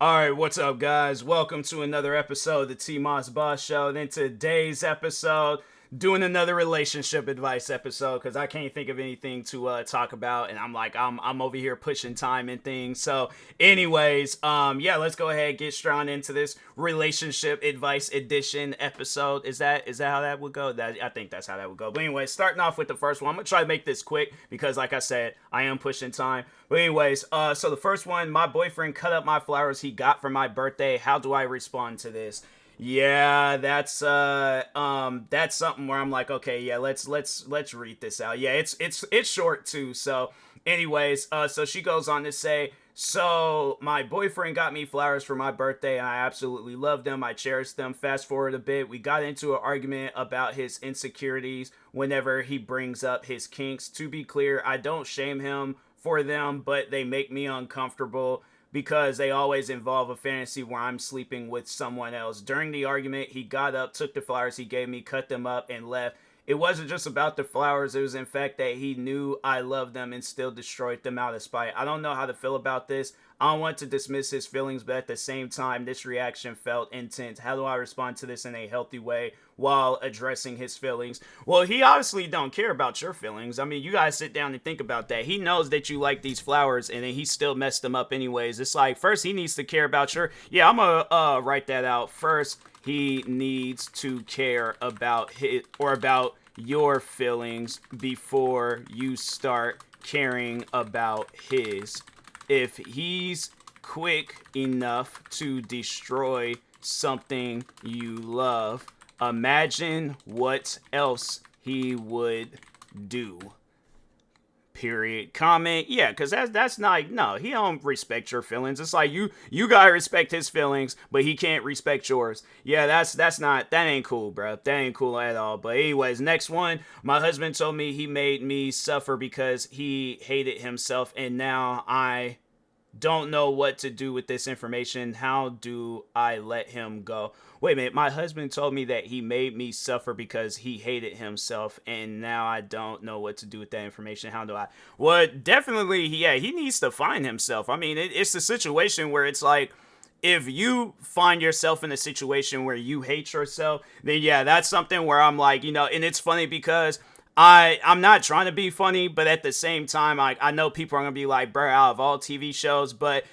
All right, what's up, guys? Welcome to another episode of the TMossBoss Show. And in today's episode, doing another relationship advice episode because I can't think of anything to talk about, and I'm over here pushing time and things. So, anyways, yeah, let's go ahead and get strong into this relationship advice edition episode. Is that how that would go? I think that's how that would go. But anyway, starting off with the first one, I'm gonna try to make this quick because, like I said, I am pushing time. But anyways, so the first one, my boyfriend cut up my flowers he got for my birthday. How do I respond to this? Yeah, that's something where I'm like, okay, yeah, let's read this out. Yeah, it's short too. So, anyways, so she goes on to say, so my boyfriend got me flowers for my birthday, and I absolutely love them. I cherish them. Fast forward a bit, we got into an argument about his insecurities whenever he brings up his kinks. To be clear, I don't shame him for them, but they make me uncomfortable because they always involve a fantasy where I'm sleeping with someone else. During the argument, he got up, took the flowers he gave me, cut them up, and left. It wasn't just about the flowers, it was in fact that he knew I loved them and still destroyed them out of spite. I don't know how to feel about this. I don't want to dismiss his feelings, but at the same time, this reaction felt intense. How do I respond to this in a healthy way while addressing his feelings? Well, he obviously don't care about your feelings. I mean, you guys sit down and think about that. He knows that you like these flowers, and then he still messed them up anyways. It's like, first he needs to care about your... Yeah, I'm gonna write that out. First, he needs to care about his... or about your feelings before you start caring about his. If he's quick enough to destroy something you love, imagine what else he would do. Period. Comment. Yeah, because that's not, no, he don't respect your feelings. It's like you gotta respect his feelings, but he can't respect yours. Yeah, that's not, that ain't cool, bro. That ain't cool at all. But anyways, next one. My husband told me he made me suffer because he hated himself, and now I don't know what to do with this information. How do I let him go? Wait a minute. My husband told me that he made me suffer because he hated himself, and now I don't know what to do with that information. How do I? Well, definitely, yeah, he needs to find himself. I mean, it's a situation where it's like, if you find yourself in a situation where you hate yourself, then yeah, that's something where I'm like, and it's funny because I'm not trying to be funny, but at the same time, I know people are gonna be like, bro, out of all TV shows, but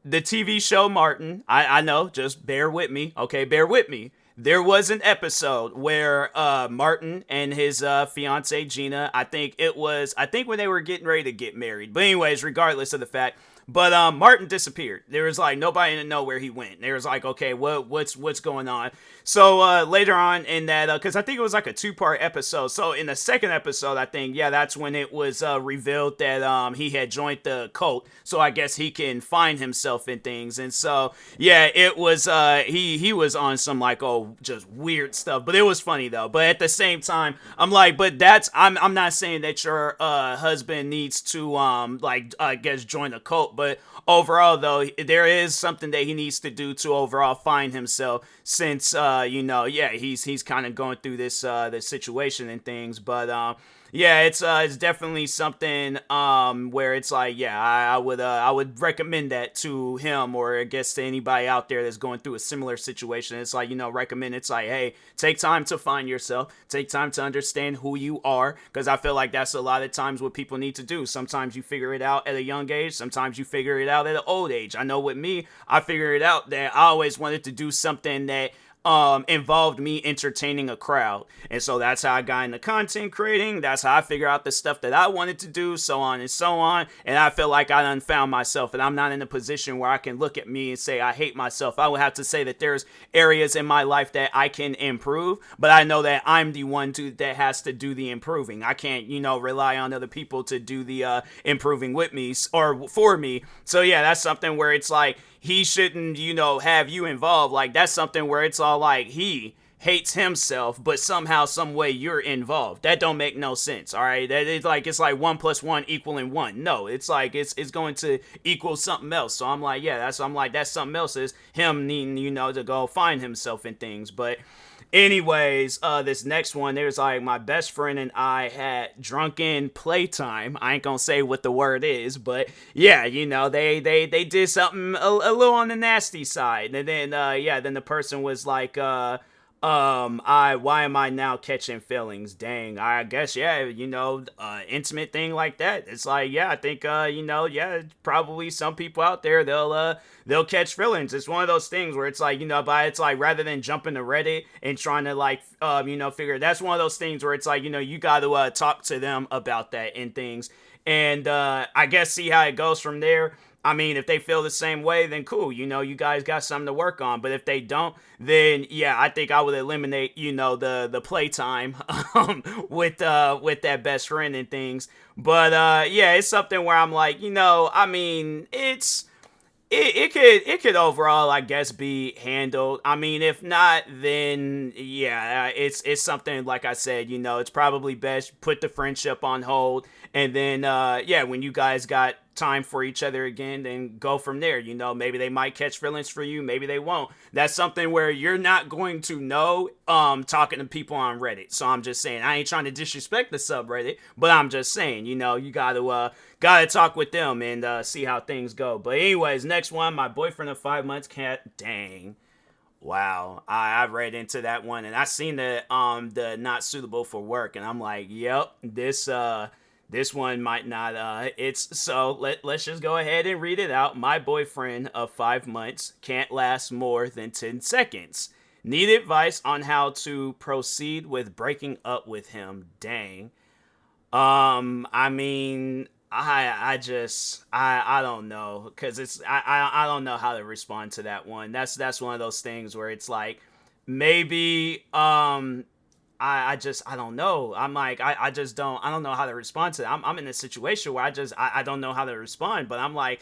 the TV show Martin, I know, just bear with me, okay, bear with me. There was an episode where Martin and his fiance Gina, I think when they were getting ready to get married. But anyways, regardless of the fact, but Martin disappeared. There was like nobody to know where he went. There was like, okay, what's going on? So later on in that, because I think it was like a 2-part episode. So in the second episode, I think, yeah, that's when it was revealed that he had joined the cult. So I guess he can find himself in things. And so yeah, it was he was on some like, oh, just weird stuff. But it was funny though. But at the same time, I'm like, but I'm not saying that your husband needs to like I guess join the cult. But overall, though, there is something that he needs to do to overall find himself, since yeah, he's kind of going through this situation and things. But yeah, it's definitely something where it's like, yeah, I would recommend that to him, or I guess to anybody out there that's going through a similar situation. It's like, recommend, it's like, hey, take time to find yourself, take time to understand who you are, because I feel like that's a lot of times what people need to do. Sometimes you figure it out at a young age, sometimes you figure it out at an old age. I know with me, I figured out that I always wanted to do something that involved me entertaining a crowd. And so that's how I got into content creating. That's how I figured out the stuff that I wanted to do, so on and so on. And I feel like I done found myself, and I'm not in a position where I can look at me and say I hate myself. I would have to say that there's areas in my life that I can improve, but I know that I'm the one that has to do the improving. I can't, rely on other people to do the improving with me or for me. So yeah, that's something where it's like, he shouldn't, have you involved. Like, that's something where it's all like, he hates himself, but somehow, some way you're involved. That don't make no sense, all right? That is like, it's like 1 + 1 = 1. No, it's like, it's going to equal something else. So I'm like, yeah, that's something else is him needing, to go find himself in things. But Anyways, this next one, there's like my best friend and I had drunken playtime. I ain't gonna say what the word is, but yeah, they did something a little on the nasty side, and then then the person was like, I why am I now catching feelings? Dang, I guess yeah, intimate thing like that. It's like yeah, I think probably some people out there they'll catch feelings. It's one of those things where it's like but it's like rather than jumping to Reddit and trying to like figure, that's one of those things where it's like you got to talk to them about that and things, and I guess see how it goes from there. I mean, if they feel the same way, then cool. You guys got something to work on. But if they don't, then yeah, I think I would eliminate, the playtime with that best friend and things. But yeah, it's something where I'm like, I mean, it could overall I guess be handled. I mean, if not, then yeah, it's something like I said, it's probably best put the friendship on hold, and then yeah, when you guys got time for each other again, then go from there. Maybe they might catch feelings for you, maybe they won't. That's something where you're not going to know talking to people on Reddit. So I'm just saying, I ain't trying to disrespect the subreddit, but I'm just saying, you gotta talk with them and see how things go. But anyways, next one, my boyfriend of 5 months can't. Dang. Wow, I read into that one and I seen the not suitable for work, and I'm like, yep, this one might not it's so let's just go ahead and read it out. My boyfriend of 5 months can't last more than 10 seconds. Need advice on how to proceed with breaking up with him. Dang. I mean, I don't know, because I don't know how to respond to that one. That's one of those things where it's like maybe I don't know. I'm like I just don't know how to respond to that. I'm in a situation where I don't know how to respond, but I'm like,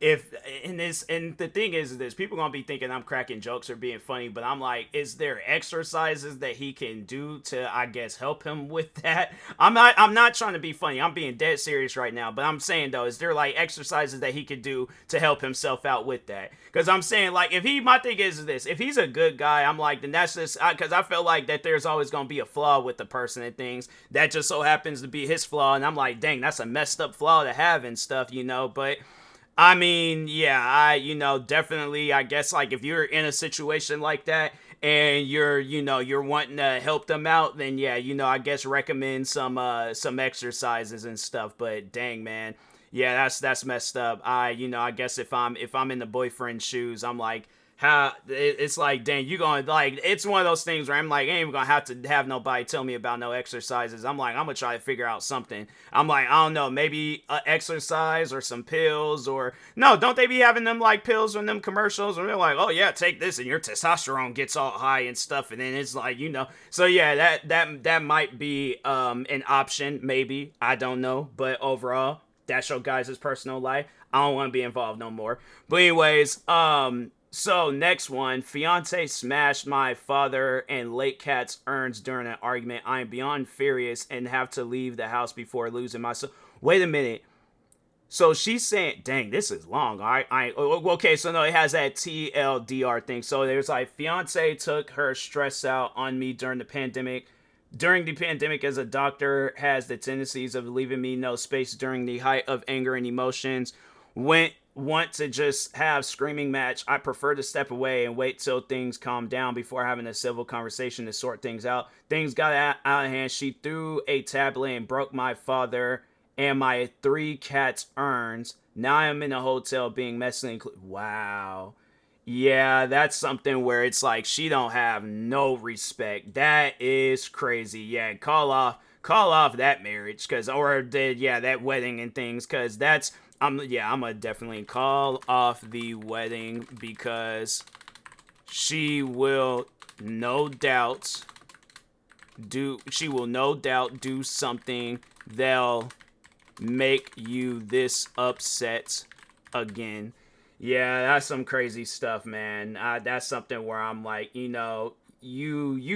if in this, and the thing is this, people gonna be thinking I'm cracking jokes or being funny, but I'm like, is there exercises that he can do to I guess help him with that? I'm not trying to be funny, I'm being dead serious right now, but I'm saying though, is there like exercises that he could do to help himself out with that? Because I'm saying, like, my thing is this, if he's a good guy, I'm like, then that's just because I feel like that there's always gonna be a flaw with the person and things that just so happens to be his flaw, and I'm like, dang, that's a messed up flaw to have and stuff, but I mean, yeah, definitely, I guess, like, if you're in a situation like that and you're wanting to help them out, then yeah, I guess recommend some exercises and stuff. But dang, man, yeah, that's messed up. I guess if I'm in the boyfriend's shoes, I'm like, how it's like, dang, you going, like, it's one of those things where I'm like, I ain't even gonna have to have nobody tell me about no exercises. I'm like, I'm gonna try to figure out something. I'm like, I don't know, maybe exercise or some pills, or no, don't they be having them like pills in them commercials and they're like, oh yeah, take this and your testosterone gets all high and stuff, and then it's like, so yeah, that might be an option, maybe, I don't know, but overall, that's your guys' personal life. I don't want to be involved no more. But anyways, so next one, fiance smashed my father and late cat's urns during an argument. I am beyond furious and have to leave the house before losing myself. Wait a minute. So she's saying, dang, this is long. All right. Okay, so no, it has that TLDR thing. So there's like, fiance took her stress out on me during the pandemic. During the pandemic, as a doctor, has the tendencies of leaving me no space during the height of anger and emotions. Want to just have screaming match. I prefer to step away and wait till things calm down before having a civil conversation to sort things out. Things got out of hand. She threw a tablet and broke my father and my 3 cats' urns. Now I am in a hotel being messily included. Wow. Yeah, that's something where it's like she don't have no respect. That is crazy. Yeah, call off that marriage, cuz, or did, yeah, that wedding and things, cuz I'm gonna definitely call off the wedding, because she will no doubt do something that'll make you this upset again. Yeah, that's some crazy stuff, man. That's something where I'm like, you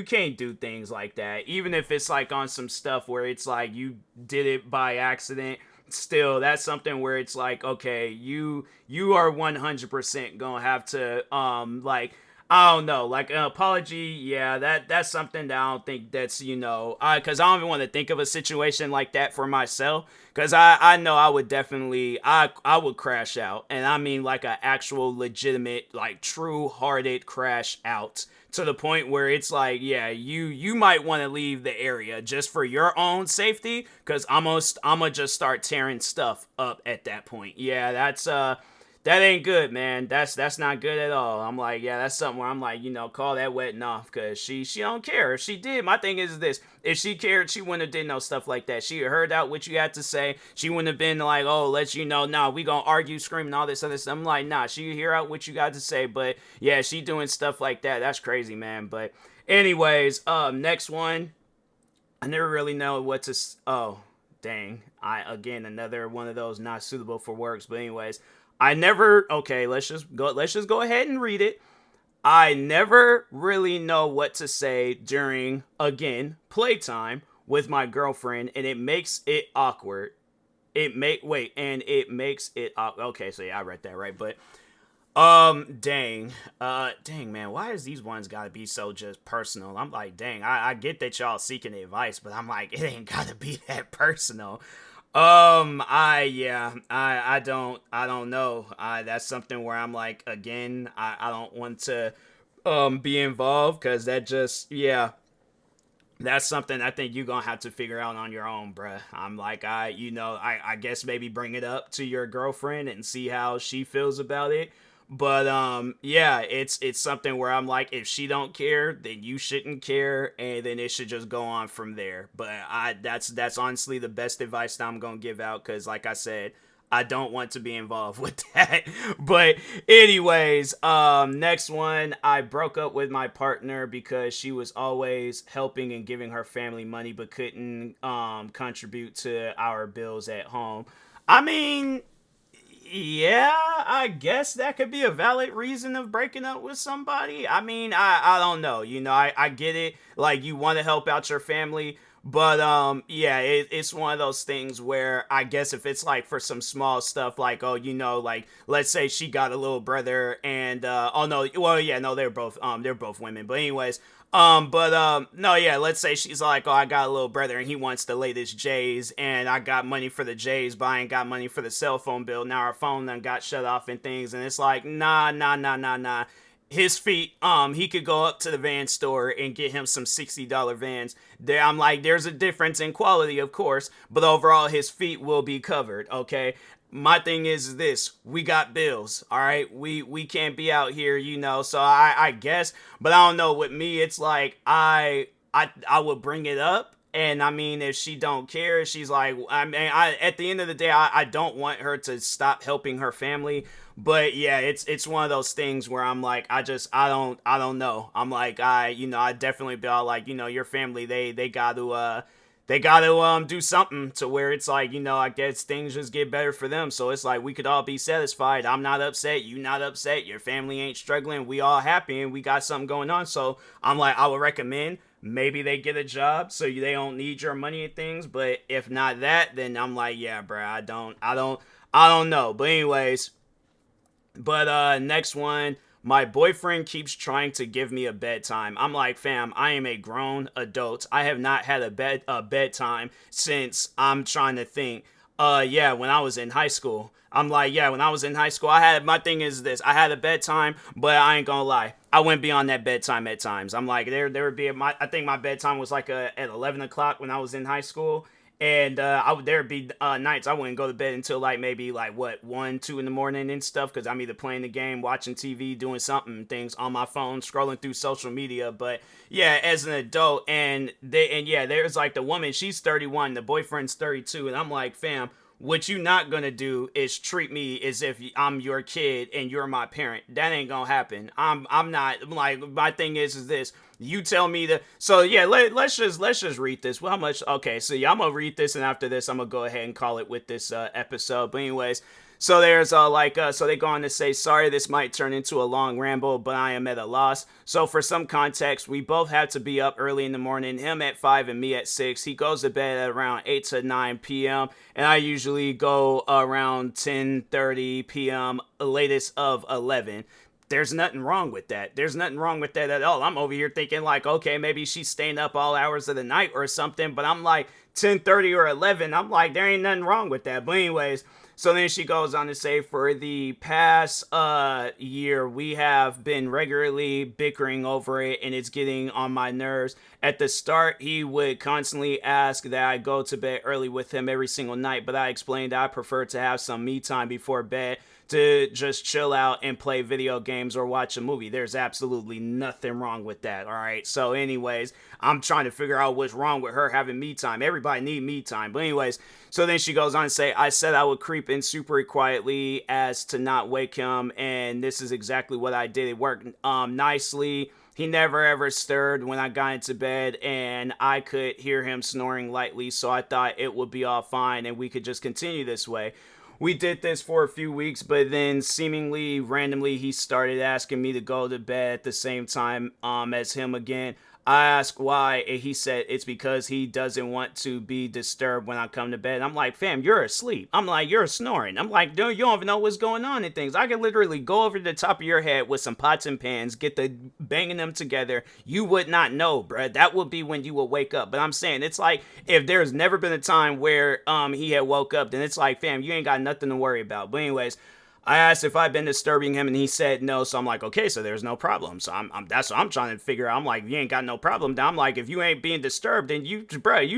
can't do things like that. Even if it's like on some stuff where it's like you did it by accident, still, that's something where it's like, okay, you are 100% gonna have to like, I don't know, like an apology. Yeah, that's something that I don't think that's because I don't even want to think of a situation like that for myself. Because I know I would definitely I would crash out, and I mean like an actual legitimate like true hearted crash out to the point where it's like, yeah, you might want to leave the area just for your own safety. Because I'm gonna just start tearing stuff up at that point. Yeah, that ain't good, man. That's not good at all. I'm like, yeah, that's something where I'm like, call that wetting off, because she don't care. If she did, my thing is this: if she cared, she wouldn't have did no stuff like that. She heard out what you had to say. She wouldn't have been like, oh, let nah, we gonna argue, scream, and all this other stuff. I'm like, nah, she hear out what you got to say. But yeah, she doing stuff like that. That's crazy, man. But anyways, next one. I never really know what to. Oh, dang! I again another one of those not suitable for works. But anyways, I never. Okay, let's just go. Let's just go ahead and read it. I never really know what to say during again playtime with my girlfriend, and it makes it awkward. It makes it okay. So yeah, I read that right, but dang, man, why is these ones gotta be so just personal? I'm like, dang, I get that y'all seeking advice, but I'm like, it ain't gotta be that personal. I don't know. That's something where I'm like, again, I don't want to, be involved, because that just, yeah, that's something I think you're gonna have to figure out on your own, bruh. I'm like, I guess maybe bring it up to your girlfriend and see how she feels about it. But yeah, it's something where I'm like, if she don't care, then you shouldn't care, and then it should just go on from there. But that's honestly the best advice that I'm gonna give out, because like I said, I don't want to be involved with that. But anyways, next one, I broke up with my partner because she was always helping and giving her family money but couldn't contribute to our bills at home. I mean, yeah, I guess that could be a valid reason of breaking up with somebody. I mean, I don't know. I get it. Like, you want to help out your family, but yeah, it's one of those things where I guess if it's like for some small stuff, like, oh, like, let's say she got a little brother, and oh no, well, yeah, no, they're both women, but anyways, no, yeah, let's say she's like, oh, I got a little brother and he wants the latest J's, and I got money for the J's, but I ain't got money for the cell phone bill. Now our phone done got shut off and things, and it's like, nah, nah, nah, nah, nah. His feet, he could go up to the van store and get him some $60 vans. There, I'm like, there's a difference in quality, of course, but overall his feet will be covered, okay? My thing is this: we got bills, all right? We can't be out here, so I guess, but I don't know. With me, it's like I would bring it up, and I mean, if she don't care, she's like, I mean, at the end of the day, I don't want her to stop helping her family. But yeah, it's one of those things where I'm like, I don't know. I'm like, I definitely be all like, your family, they got to do something to where it's like, I guess things just get better for them. So it's like we could all be satisfied. I'm not upset, you not upset, your family ain't struggling, we all happy, and we got something going on. So I'm like, I would recommend maybe they get a job so they don't need your money and things. But if not that, then I'm like, yeah, bro, I don't know. But anyways, next one. My boyfriend keeps trying to give me a bedtime. I'm like, fam, I am a grown adult. I have not had a bedtime since, I'm trying to think. Yeah, when I was in high school. I'm like, yeah, when I was in high school, my thing is this: I had a bedtime, but I ain't gonna lie, I went beyond that bedtime at times. I'm like, there would be I think my bedtime was like at 11 o'clock when I was in high school. And there'd be nights I wouldn't go to bed until like maybe like what 1, 2 in the morning and stuff, because I'm either playing the game, watching TV, doing something, things on my phone, scrolling through social media. But yeah, as an adult, and yeah, there's like the woman, she's 31, the boyfriend's 32, and I'm like, fam, what you not gonna do is treat me as if I'm your kid and you're my parent. That ain't gonna happen. I'm not. Like, my thing is this: you tell me to. So yeah, let's just read this. Well, how much? Okay, so yeah, I'm gonna read this, and after this, I'm gonna go ahead and call it with this episode. But anyways, so there's so they go on to say, sorry, this might turn into a long ramble, but I am at a loss. So for some context, we both have to be up early in the morning, him at 5 and me at 6. He goes to bed at around 8 to 9 p.m. and I usually go around 10:30 p.m., latest of 11. there's nothing wrong with that. There's nothing wrong with that at all. I'm over here thinking like, okay, maybe she's staying up all hours of the night or something, but I'm like 10:30 or 11. I'm like, there ain't nothing wrong with that. But anyways, so then she goes on to say, for the past year, we have been regularly bickering over it, and it's getting on my nerves. At the start, he would constantly ask that I go to bed early with him every single night, but I explained I prefer to have some me time before bed to just chill out and play video games or watch a movie. There's absolutely nothing wrong with that, all right? So anyways, I'm trying to figure out what's wrong with her having me time. Everybody need me time. But anyways, so then she goes on to say, I said I would creep in super quietly as to not wake him, and this is exactly what I did. It worked nicely. He never ever stirred when I got into bed, and I could hear him snoring lightly, so I thought it would be all fine and we could just continue this way. We did this for a few weeks, but then seemingly randomly he started asking me to go to bed at the same time as him again. I asked why, and he said it's because he doesn't want to be disturbed when I come to bed. I'm like, fam, you're asleep. I'm like, you're snoring. I'm like, dude, you don't even know what's going on and things. I could literally go over the top of your head with some pots and pans, get the banging them together. You would not know, bruh. That would be when you would wake up. But I'm saying, it's like, if there's never been a time where he had woke up, then it's like, fam, you ain't got nothing to worry about. But anyways, I asked if I'd been disturbing him, and he said no. So I'm like, okay, so there's no problem. So that's what I'm trying to figure out. I'm like, you ain't got no problem. I'm like, if you ain't being disturbed, then you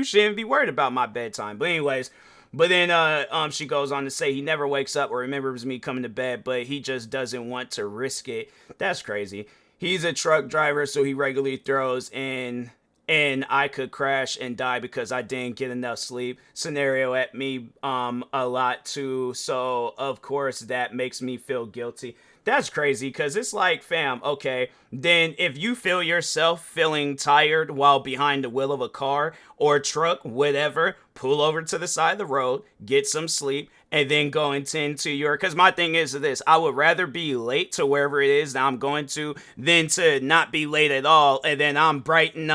shouldn't be worried about my bedtime. But anyways, but then she goes on to say he never wakes up or remembers me coming to bed, but he just doesn't want to risk it. That's crazy. He's a truck driver, so he regularly throws in and I could crash and die because I didn't get enough sleep scenario at me a lot too. So of course that makes me feel guilty. That's crazy because it's like, fam, okay, then if you feel yourself feeling tired while behind the wheel of a car or truck, whatever, pull over to the side of the road, get some sleep, and then go and tend to your, because my thing is this, I would rather be late to wherever it is that I'm going to than to not be late at all, and then I'm bright and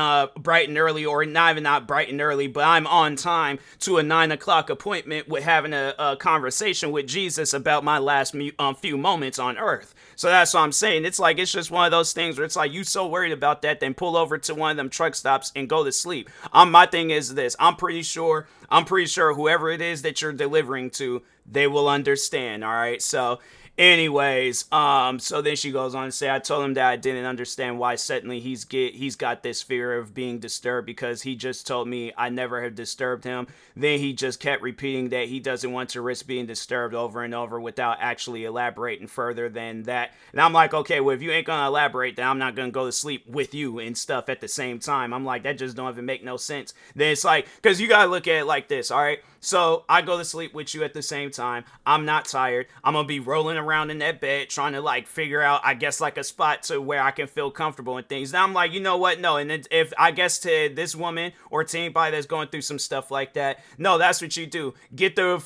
early, or not bright and early, but I'm on time to a 9 o'clock appointment with having a conversation with Jesus about my last few moments on earth. So that's what I'm saying. It's like, it's just one of those things where it's like, you so worried about that, then pull over to one of them truck stops and go to sleep. My thing is this, I'm pretty sure whoever it is that you're delivering to, they will understand. All right. So anyways, so then she goes on to say, I told him that I didn't understand why suddenly he's got this fear of being disturbed because he just told me I never have disturbed him. Then he just kept repeating that he doesn't want to risk being disturbed over and over without actually elaborating further than that. And I'm like, okay, well, if you ain't gonna elaborate, then I'm not gonna go to sleep with you and stuff at the same time. I'm like, that just don't even make no sense. Then it's like, because you gotta look at it like this, all right? So I go to sleep with you at the same time. I'm not tired. I'm gonna be rolling around in that bed trying to like figure out, I guess, like a spot to where I can feel comfortable and things. Now I'm like, you know what? No. And then if I guess to this woman or to anybody that's going through some stuff like that, no, that's what you do. Get the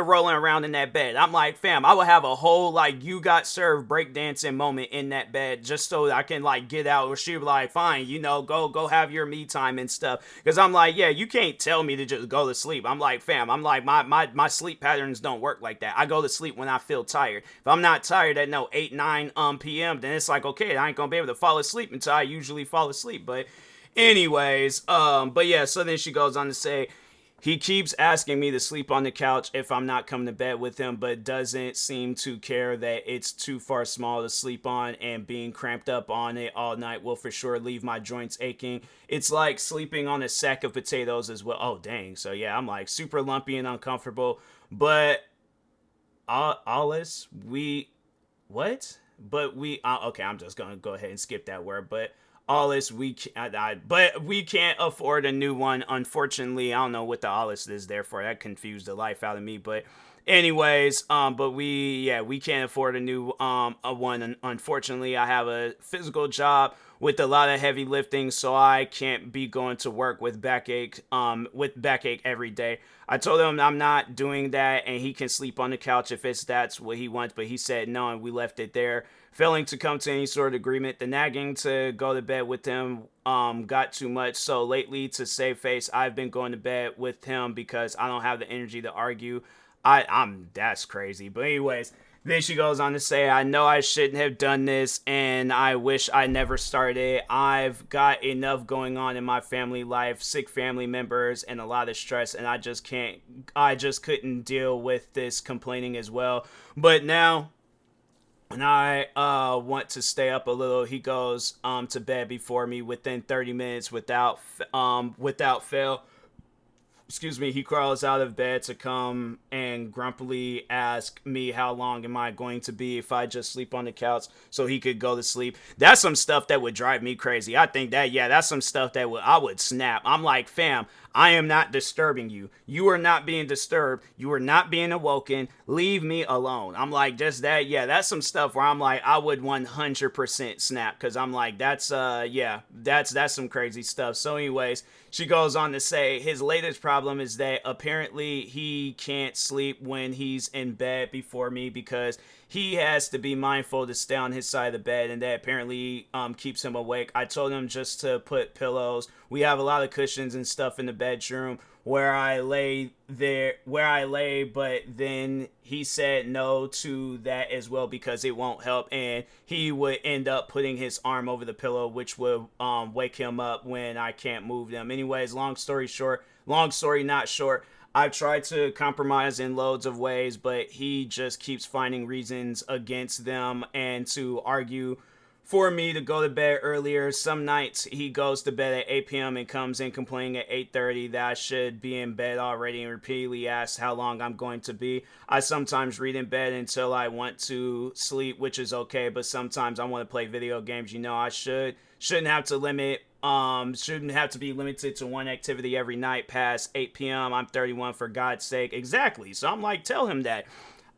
rolling around in that bed. I'm like, fam, I would have a whole like you got served breakdancing moment in that bed just so I can like get out, or she would be like, fine, go have your me time and stuff. Because I'm like, yeah, you can't tell me to just go to sleep. I'm like, fam, my sleep patterns don't work like that. I go to sleep when I feel tired. If I'm not tired at 8, 9 p.m., then it's like, okay, I ain't gonna be able to fall asleep until I usually fall asleep. But anyways, but yeah, so then she goes on to say, he keeps asking me to sleep on the couch if I'm not coming to bed with him, but doesn't seem to care that it's too far small to sleep on, and being cramped up on it all night will for sure leave my joints aching. It's like sleeping on a sack of potatoes as well. Oh, dang. So yeah, I'm like super lumpy and uncomfortable. But Alice, okay, I'm just gonna go ahead and skip that word, but Alice, we can't afford a new one. Unfortunately, I don't know what the Alice is there for. That confused the life out of me. But anyways, but we can't afford a new a one. Unfortunately, I have a physical job with a lot of heavy lifting, so I can't be going to work with backache every day. I told him I'm not doing that, and he can sleep on the couch if that's what he wants, but he said no, and we left it there. Failing to come to any sort of agreement, the nagging to go to bed with him got too much. So lately, to save face, I've been going to bed with him because I don't have the energy to argue. That's crazy. But anyways, Then she goes on to say, I know I shouldn't have done this and I wish I never started. I've got enough going on in my family life, sick family members, and a lot of stress, and I just couldn't deal with this complaining as well. But now, when I want to stay up a little, he goes to bed before me within 30 minutes without fail. Excuse me, he crawls out of bed to come and grumpily ask me how long am I going to be if I just sleep on the couch so he could go to sleep. That's some stuff that would drive me crazy. I think that, yeah, that's some stuff that I would snap. I'm like, fam, I am not disturbing you. You are not being disturbed. You are not being awoken. Leave me alone. I'm like, just that, yeah, that's some stuff where I'm like, I would 100% snap, because I'm like, that's some crazy stuff. So anyways, she goes on to say his latest problem is that apparently he can't sleep when he's in bed before me because he has to be mindful to stay on his side of the bed, and that apparently keeps him awake. I told him just to put pillows. We have a lot of cushions and stuff in the bedroom where I lay, but then he said no to that as well because it won't help, and he would end up putting his arm over the pillow, which would wake him up when I can't move them. Anyways, long story not short, I've tried to compromise in loads of ways, but he just keeps finding reasons against them and to argue for me to go to bed earlier. Some nights he goes to bed at 8 p.m. and comes in complaining at 8:30 that I should be in bed already and repeatedly asks how long I'm going to be. I sometimes read in bed until I want to sleep, which is okay, but sometimes I want to play video games. You know, I shouldn't have to be limited to one activity every night past 8 p.m. I'm 31, for God's sake. Exactly. So I'm like, tell him that.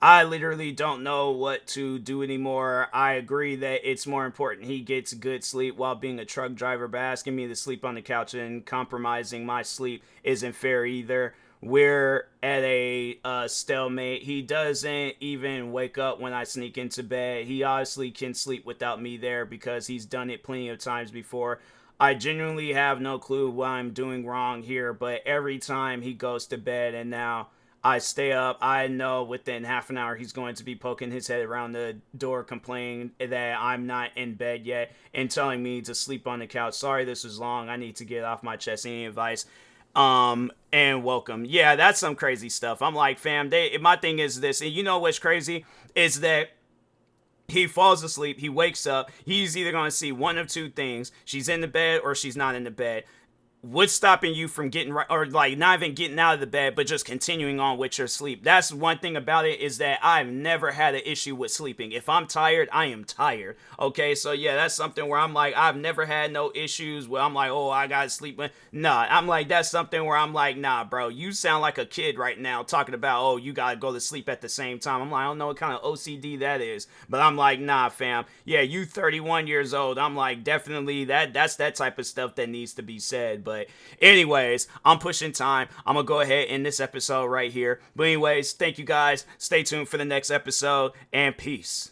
I literally don't know what to do anymore. I agree that it's more important he gets good sleep while being a truck driver, but asking me to sleep on the couch and compromising my sleep isn't fair either. We're at a stalemate. He doesn't even wake up when I sneak into bed. He obviously can sleep without me there because he's done it plenty of times before. I genuinely have no clue what I'm doing wrong here, but every time he goes to bed and now I stay up, I know within half an hour he's going to be poking his head around the door complaining that I'm not in bed yet and telling me to sleep on the couch. Sorry this was long. I need to get off my chest. Any advice? And welcome. Yeah, that's some crazy stuff. I'm like, fam, my thing is this, and you know what's crazy? Is that he falls asleep, he wakes up, he's either going to see one of two things. She's in the bed or she's not in the bed. What's stopping you from getting right, or like not even getting out of the bed, but just continuing on with your sleep? That's one thing about it, is that I've never had an issue with sleeping. If I'm tired, I am tired. Okay, so yeah, that's something where I'm like, I've never had no issues where I'm like, oh, I gotta sleep. Nah, I'm like, that's something where I'm like, nah, bro, you sound like a kid right now talking about, oh, you gotta go to sleep at the same time. I'm like, I don't know what kind of OCD that is, but I'm like, nah, fam. Yeah, you 31 years old. I'm like, definitely that's that type of stuff that needs to be said. But anyways, I'm pushing time. I'm gonna go ahead and end this episode right here. But anyways, thank you guys. Stay tuned for the next episode, and peace.